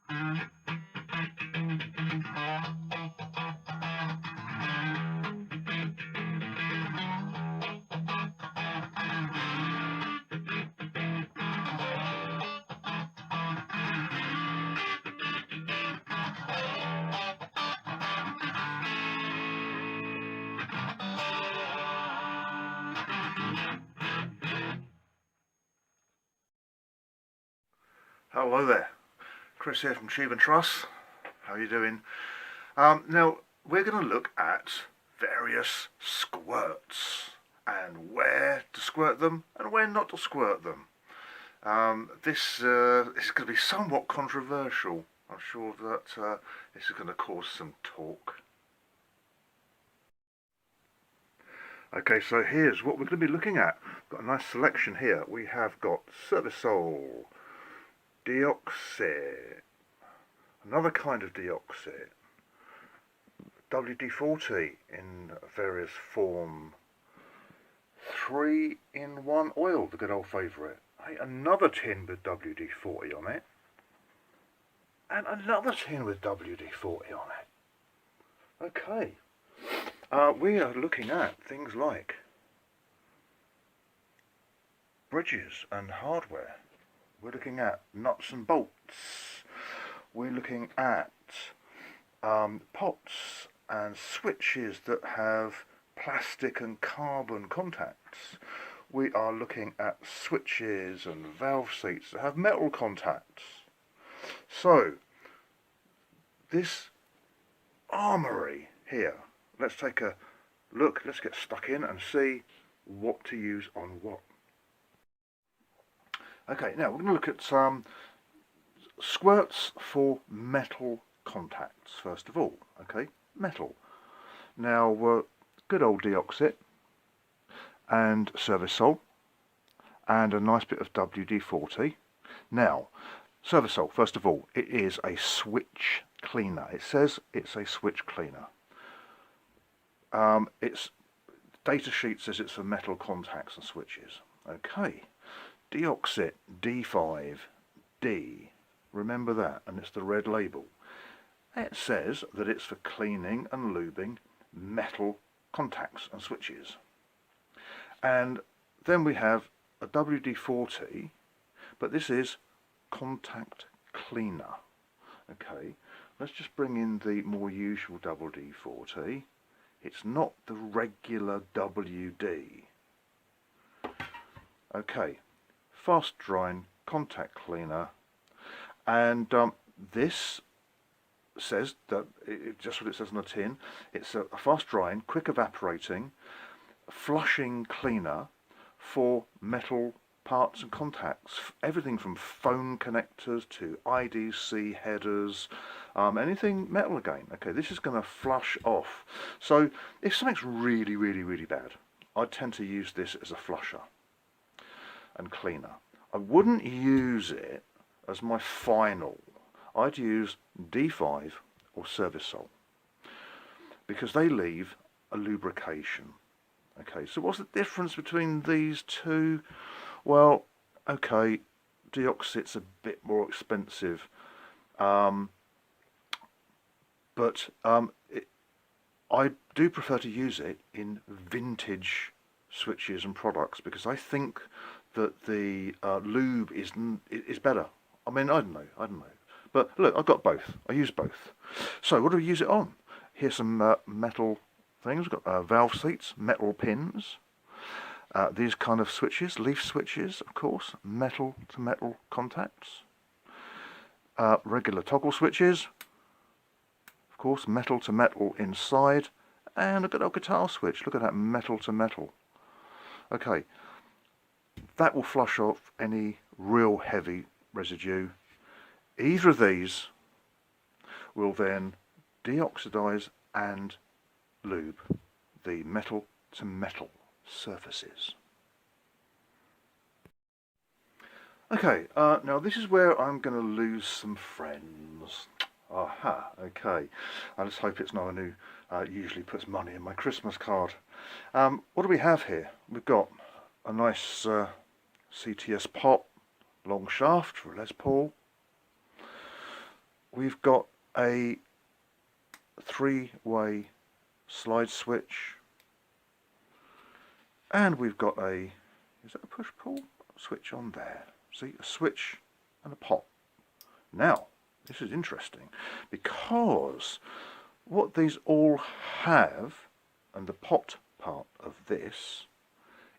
Hello there, Chris here from Tube and Truss. How are you doing? Now we're going to look at various squirts and where to squirt them and where not to squirt them. This is going to be somewhat controversial. I'm sure that this is going to cause some talk. Okay, so here's what we're going to be looking at. Got a nice selection here. We have got Servicol, Deoxit, another kind of deoxit, WD-40 in various form, 3-in-1 oil, the good old favourite, another tin with WD-40 on it, and another tin with WD-40 on it. Okay, we are looking at things like bridges and hardware. We're looking at nuts and bolts. We're looking at pots and switches that have plastic and carbon contacts. We are looking at switches and valve seats that have metal contacts. So, this armoury here, let's take a look, let's get stuck in and see what to use on what. Okay, now we're going to look at some squirts for metal contacts first of all. Okay, metal. Now, good old deoxit and Servicol and a nice bit of WD-40. Now, Servicol, first of all, it is a switch cleaner. It says it's a switch cleaner. Its data sheet says it's for metal contacts and switches. Okay. Deoxit D5D, remember that, and it's the red label. It says that it's for cleaning and lubing metal contacts and switches. And then we have a WD-40, but this is contact cleaner. Okay, let's just bring in the more usual WD-40. It's not the regular WD. Okay. Fast drying contact cleaner, and this says that just what it says on the tin. It's a fast drying, quick evaporating, flushing cleaner for metal parts and contacts. Everything from phone connectors to IDC headers, anything metal again. Okay, this is going to flush off. So if something's really, really, really bad, I tend to use this as a flusher and cleaner. I wouldn't use it as my final. I'd use D5 or Servicol because they leave a lubrication. Okay, so what's the difference between these two? Well, okay, deoxit's a bit more expensive, but I do prefer to use it in vintage switches and products because I think that the lube is better. I mean, I don't know. But look, I've got both. I use both. So what do we use it on? Here's some metal things. We've got valve seats, metal pins. These kind of switches, leaf switches, of course, metal to metal contacts. Regular toggle switches, of course, metal to metal inside. And a good old guitar switch. Look at that, metal to metal. Okay. That will flush off any real heavy residue. Either of these will then deoxidize and lube the metal to metal surfaces. Okay, now this is where I'm going to lose some friends. Aha, okay. I just hope it's no one who usually puts money in my Christmas card. What do we have here? We've got a nice CTS pot, long shaft for Les Paul. we've got a 3-way slide switch, and we've got a, is that a push-pull switch on there? See, a switch and a pot. Now, this is interesting because what these all have, and the pot part of this,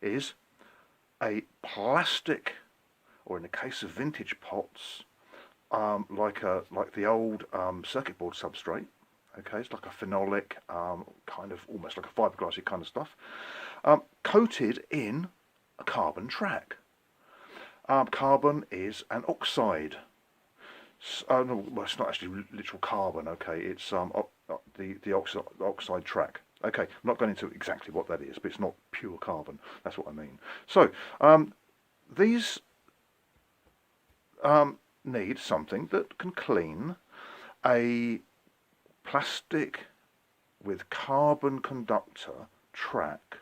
is a plastic, or in the case of vintage pots, like the old circuit board substrate. Okay, it's like a phenolic, kind of almost like a fiberglassy kind of stuff, coated in a carbon track. Carbon is an oxide. No, well, it's not actually literal carbon. Okay, it's the oxide track. Okay, I'm not going into exactly what that is, but it's not pure carbon. That's what I mean. So these need something that can clean a plastic with carbon conductor track.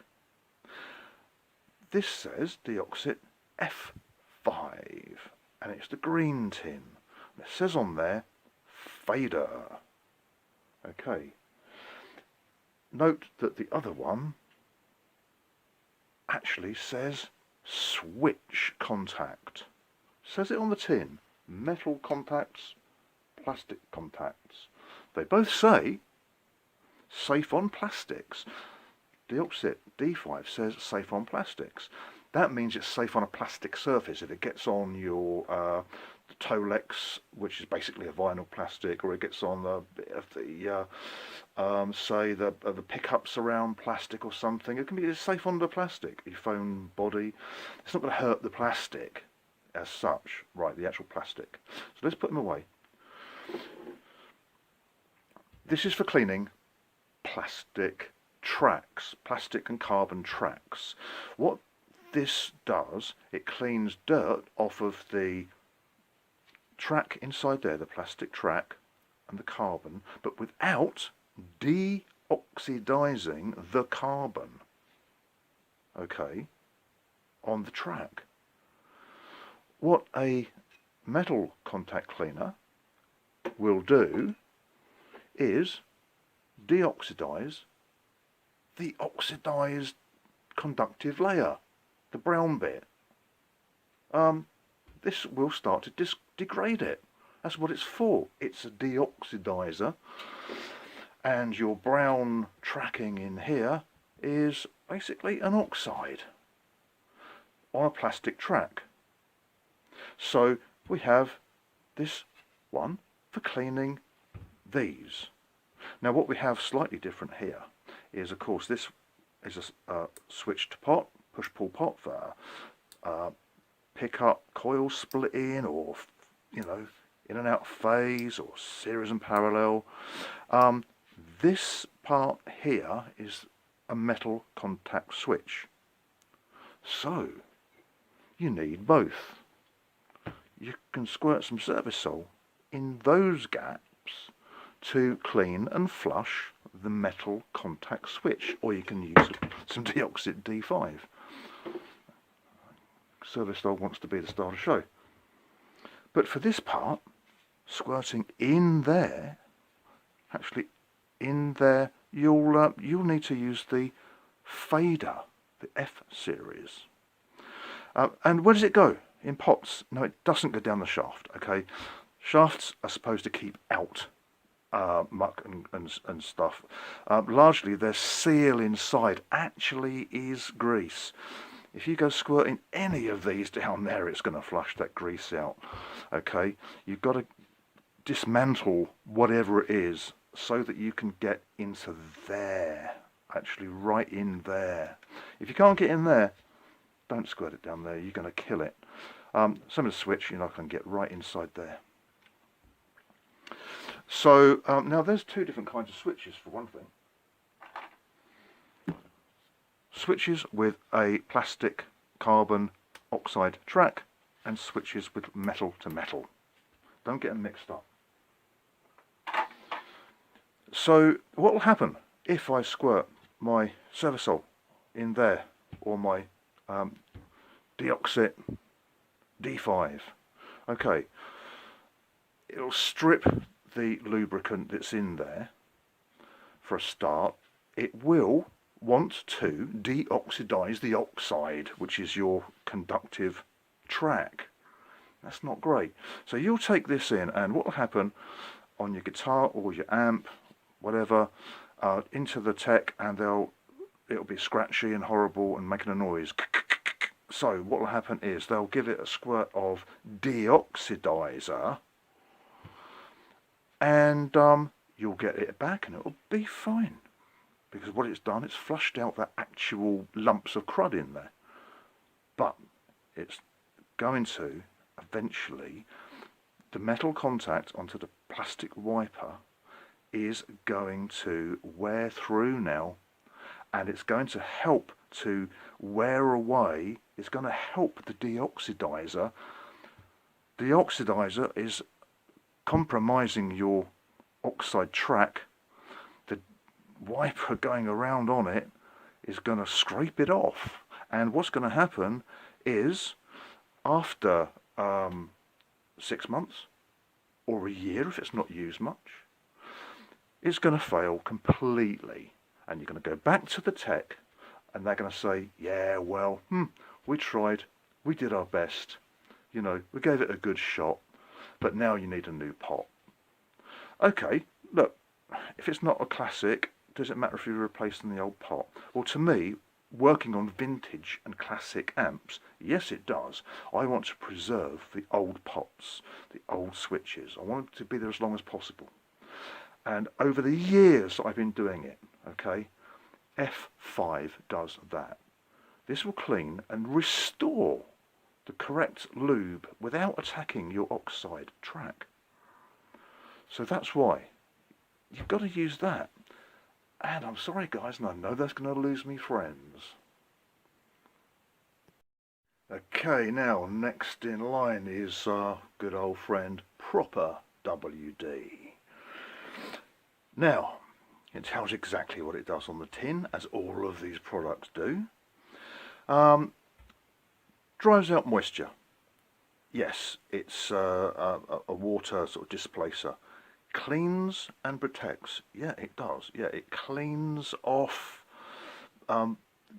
This says deoxit F5, and it's the green tin. And it says on there fader. Okay. Note that the other one actually says switch contact. Says it on the tin. Metal contacts, plastic contacts. They both say safe on plastics. Deoxit D5 says safe on plastics. That means it's safe on a plastic surface. If it gets on your the Tolex, which is basically a vinyl plastic, or it gets on the bit of the say the pickups around plastic or something, it can be safe on the plastic. Your phone body, it's not going to hurt the plastic as such, right? The actual plastic. So let's put them away. This is for cleaning plastic tracks, plastic and carbon tracks. What this does, it cleans dirt off of the track inside there, the plastic track and the carbon, but without deoxidizing the carbon, okay, on the track. What a metal contact cleaner will do is deoxidize the oxidized conductive layer, the brown bit. This will start to degrade it. That's what it's for. It's a deoxidizer, and your brown tracking in here is basically an oxide on a plastic track. So we have this one for cleaning these. Now what we have slightly different here is, of course, this is a switched pot, push-pull pot for pick up coil splitting, or, you know, in and out phase, or series and parallel. This part here is a metal contact switch. So you need both. You can squirt some Servisol in those gaps to clean and flush the metal contact switch, or you can use some Deoxit D5. Servisol wants to be the star of the show. But for this part, squirting in there, actually in there, you'll need to use the fader, the F series. And where does it go? In pots? No, it doesn't go down the shaft. Okay, shafts are supposed to keep out muck and stuff. Largely, their seal inside actually is grease. If you go squirting any of these down there, it's going to flush that grease out. Okay, you've got to dismantle whatever it is so that you can get into there, actually right in there. If you can't get in there, don't squirt it down there. You're going to kill it. Some of the switch, you're not going to get right inside there. So now there's two different kinds of switches for one thing. Switches with a plastic carbon oxide track, and switches with metal to metal. Don't get them mixed up. So what will happen if I squirt my Servisol in there, or my Deoxit D5? Okay, it'll strip the lubricant that's in there, for a start, it will want to deoxidize the oxide, which is your conductive track. That's not great. So you'll take this in, and what will happen on your guitar or your amp, whatever, into the tech, and it'll be scratchy and horrible and making a noise. So what will happen is they'll give it a squirt of deoxidizer, and you'll get it back, and it'll be fine. Because what it's done, it's flushed out the actual lumps of crud in there. But it's going to eventually, the metal contact onto the plastic wiper is going to wear through now, and it's going to help to wear away. It's going to help the deoxidizer. The oxidizer is compromising your oxide track. The wiper going around on it is going to scrape it off, and what's going to happen is after 6 months or a year, if it's not used much, it's going to fail completely, and you're going to go back to the tech, and they're going to say, yeah, well, we tried, we did our best, you know, we gave it a good shot, but now you need a new pot. Okay, look, if it's not a classic, does it matter if you're replacing the old pot? Well, to me, working on vintage and classic amps, yes it does. I want to preserve the old pots, the old switches. I want them to be there as long as possible. And over the years I've been doing it, okay, F5 does that. This will clean and restore the correct lube without attacking your oxide track. So that's why you've got to use that. And I'm sorry guys, and I know that's going to lose me friends. Okay, now next in line is our good old friend Proper WD. Now, it tells exactly what it does on the tin, as all of these products do. Drives out moisture. Yes, it's a water sort of displacer. Cleans and protects. Yeah, it does. Yeah, it cleans off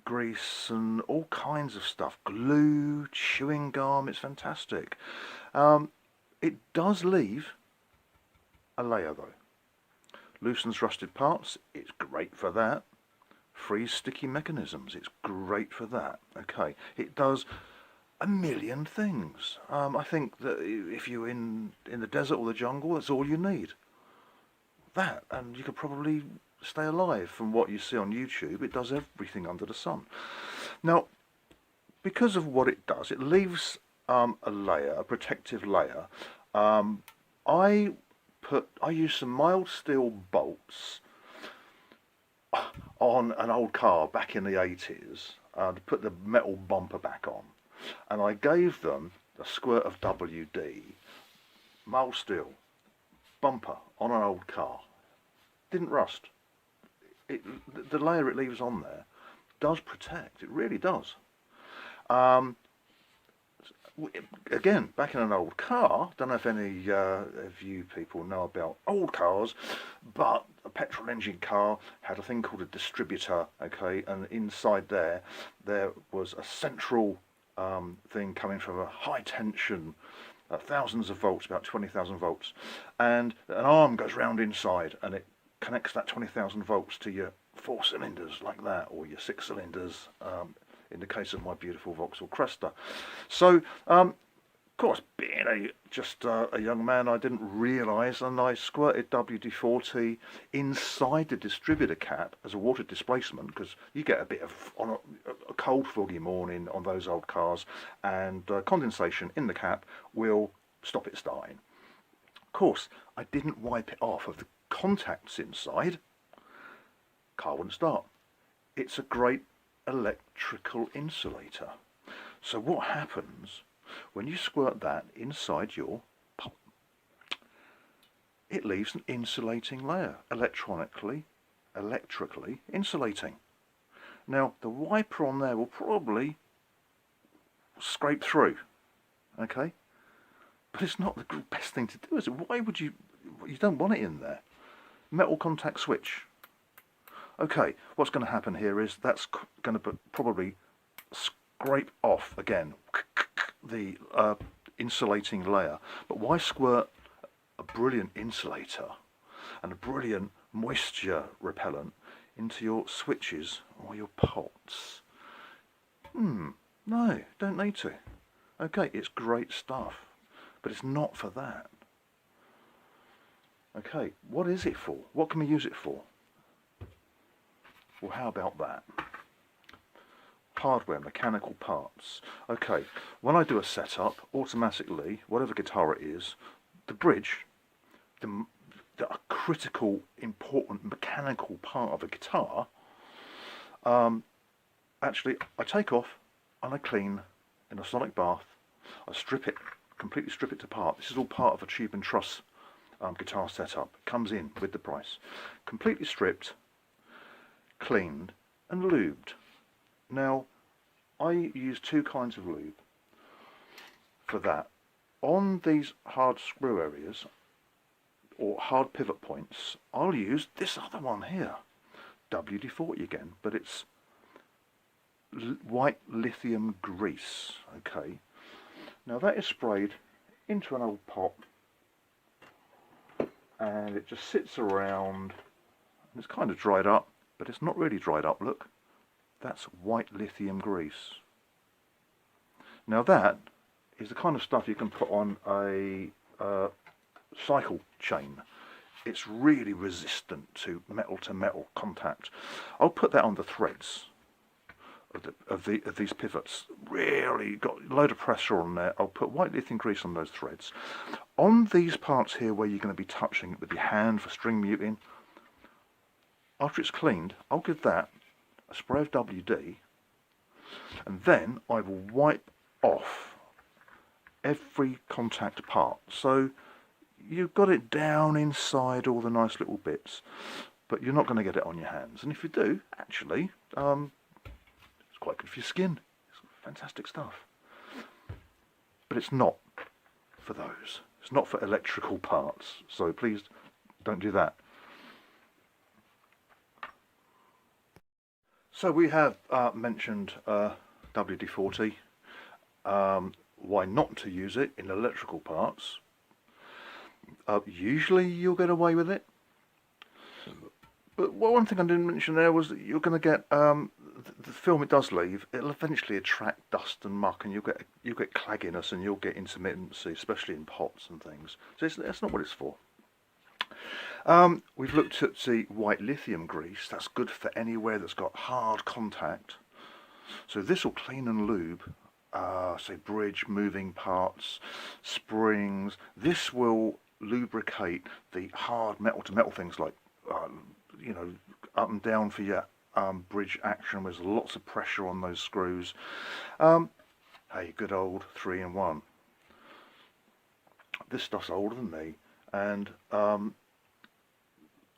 grease and all kinds of stuff. Glue, chewing gum, it's fantastic. It does leave a layer though. Loosens rusted parts, it's great for that. Frees sticky mechanisms, it's great for that. Okay, it does a million things. I think that if you're in the desert or the jungle, that's all you need. That, and you could probably stay alive. From what you see on YouTube, it does everything under the sun. Now, because of what it does, it leaves a layer, a protective layer. I use some mild steel bolts on an old car back in the 80s to put the metal bumper back on, and I gave them a squirt of WD, mild steel bumper on an old car. Didn't rust. The layer it leaves on there does protect. It really does. Again, back in an old car, don't know if any of you people know about old cars, but a petrol engine car had a thing called a distributor, okay, and inside there was a central thing coming from a high tension, thousands of volts, about 20,000 volts, and an arm goes round inside and it connects that 20,000 volts to your 4 cylinders like that, or your 6 cylinders, in the case of my beautiful Vauxhall Cresta. So, of course, being just a young man, I didn't realise, and I squirted WD-40 inside the distributor cap as a water displacement, because you get a bit of, on a cold, foggy morning on those old cars, and condensation in the cap will stop it starting. Of course, I didn't wipe it off of the contacts inside. Car wouldn't start. It's a great electrical insulator. So what happens when you squirt that inside your pump? It leaves an insulating layer, electrically insulating. Now the wiper on there will probably scrape through, okay, but it's not the best thing to do, is it? Why would you you don't want it in there. Metal contact switch. Okay, what's going to happen here is that's going to probably scrape off again the insulating layer. But why squirt a brilliant insulator and a brilliant moisture repellent into your switches or your pots? No, don't need to. Okay, it's great stuff, but it's not for that. Okay, what is it for? What can we use it for? Well, how about that? Hardware, mechanical parts. Okay, when I do a setup, automatically, whatever guitar it is, the bridge, the critical, important mechanical part of a guitar, actually I take off and I clean in a sonic bath. I strip it, completely strip it to part. This is all part of a tube and truss guitar setup. It comes in with the price. Completely stripped, cleaned and lubed. Now, I use two kinds of lube for that. On these hard screw areas, or hard pivot points, I'll use this other one here. WD-40 again, but it's white lithium grease. Okay, now that is sprayed into an old pot and it just sits around and it's kind of dried up, but it's not really dried up. Look, that's white lithium grease. Now that is the kind of stuff you can put on a cycle chain. It's really resistant to metal contact. I'll put that on the threads of these pivots. Really got a load of pressure on there. I'll put white lithium grease on those threads. On these parts here where you're going to be touching it with your hand for string muting, after it's cleaned, I'll give that a spray of WD, and then I will wipe off every contact part. So you've got it down inside all the nice little bits, but you're not going to get it on your hands. And if you do, actually, it's quite good for your skin. It's fantastic stuff. But it's not for those. It's not for electrical parts. So please don't do that. So we have mentioned WD-40. Why not to use it in electrical parts? Usually you'll get away with it. But one thing I didn't mention there was that you're going to get the film it does leave. It'll eventually attract dust and muck, and you'll get clagginess and you'll get intermittency, especially in pots and things. So that's not what it's for. We've looked at the white lithium grease. That's good for anywhere that's got hard contact. So this will clean and lube, say bridge, moving parts, springs. This will lubricate the hard metal to metal things like, you know, up and down for your bridge action. There's lots of pressure on those screws. Hey, good old 3-in-1. This stuff's older than me, and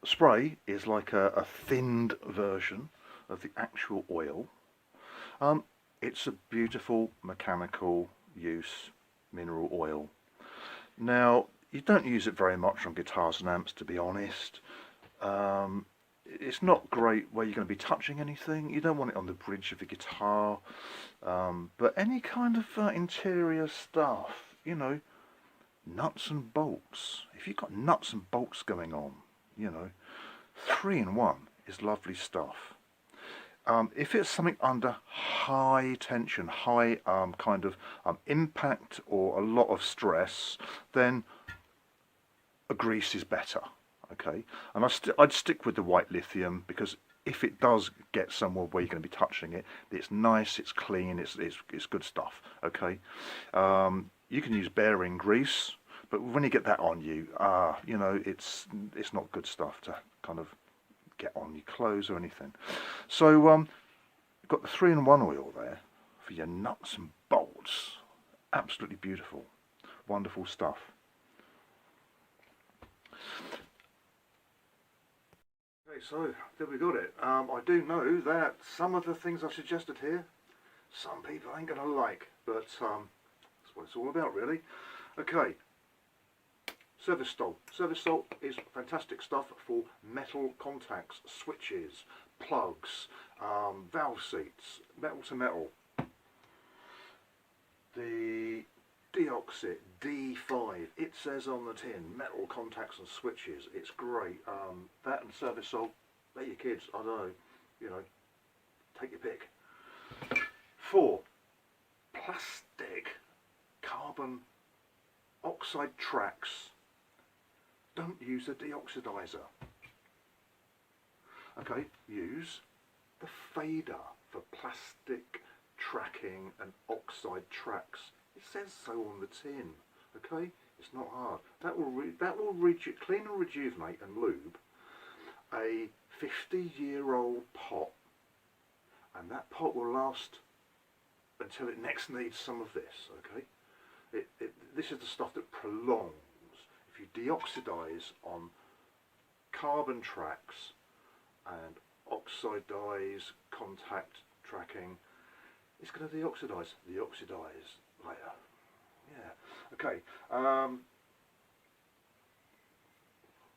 spray is like a thinned version of the actual oil. It's a beautiful mechanical use mineral oil. Now, you don't use it very much on guitars and amps, to be honest. It's not great where you're going to be touching anything. You don't want it on the bridge of the guitar. But any kind of interior stuff, you know, nuts and bolts. If you've got nuts and bolts going on, you know, 3-in-1 is lovely stuff. If it's something under high tension, high kind of impact or a lot of stress, then a grease is better. Okay, and I'd stick with the white lithium, because if it does get somewhere where you're going to be touching it, it's nice, it's clean, it's good stuff. Okay, you can use bearing grease, but when you get that on you, you know, it's not good stuff to kind of get on your clothes or anything. So you've got the 3-in-1 oil there for your nuts and bolts. Absolutely beautiful, wonderful stuff. Okay, so there we got it. I do know that some of the things I've suggested here, some people ain't gonna like, but that's what it's all about, really. Okay, Service salt. Service salt is fantastic stuff for metal contacts, switches, plugs, valve seats, metal to metal. The deoxit D5, it says on the tin, metal contacts and switches. It's great. That and service salt, they're your kids. I don't know, you know, take your pick. 4. Plastic carbon oxide tracks. Don't use a deoxidizer. Okay, use the fader for plastic tracking and oxide tracks. It says so on the tin. Okay, it's not hard. That will clean and rejuvenate and lube a 50-year-old pot, and that pot will last until it next needs some of this. Okay, this is the stuff that prolongs. If you deoxidize on carbon tracks and oxidize contact tracking, it's going to deoxidize later. Yeah. Okay.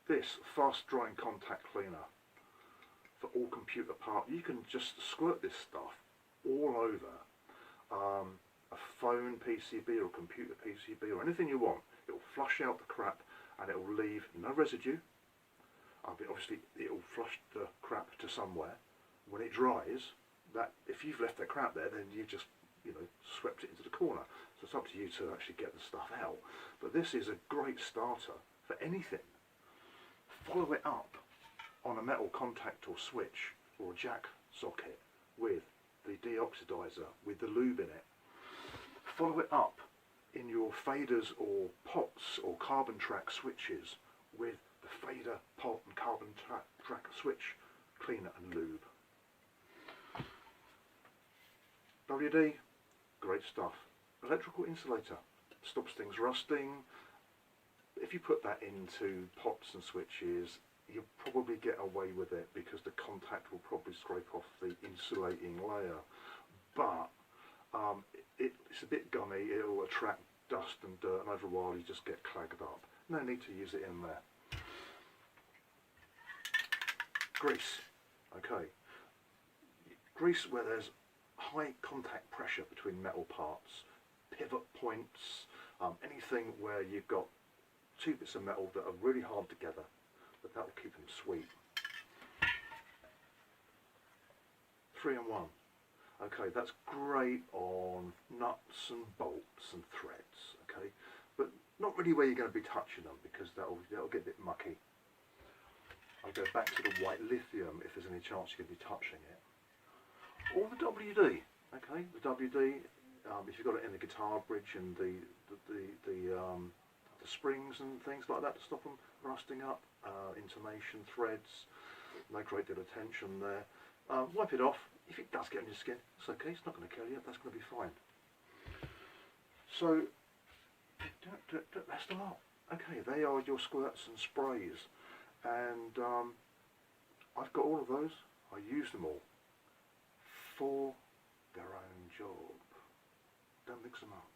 This fast drying contact cleaner for all computer parts. You can just squirt this stuff all over a phone PCB or a computer PCB or anything you want. It will flush out the crap and it will leave no residue. But obviously it will flush the crap to somewhere. When it dries, that if you've left that crap there, then you've just, you know, swept it into the corner. So it's up to you to actually get the stuff out. But this is a great starter for anything. Follow it up on a metal contact or switch or a jack socket with the deoxidizer, with the lube in it. Follow it up in your faders or pots or carbon track switches with the fader, pot and carbon track switch cleaner and lube. WD, great stuff. Electrical insulator, stops things rusting. If you put that into pots and switches, you'll probably get away with it because the contact will probably scrape off the insulating layer. But it's a bit gummy, it'll attract dust and dirt, and over a while you just get clagged up. No need to use it in there. Grease. Okay. Grease where there's high contact pressure between metal parts, pivot points, anything where you've got two bits of metal that are really hard together, but that will keep them sweet. 3-in-1. Okay, that's great on nuts and bolts and threads. Okay, but not really where you're going to be touching them because that'll get a bit mucky. I'll go back to the white lithium if there's any chance you're going to be touching it. Or the WD. Okay, the WD. If you've got it in the guitar bridge and the springs and things like that to stop them rusting up, intonation threads, no great deal of tension there. Wipe it off. If it does get on your skin, it's okay, it's not going to kill you, that's going to be fine. So, that's the lot. Okay, they are your squirts and sprays. And I've got all of those. I use them all for their own job. Don't mix them up.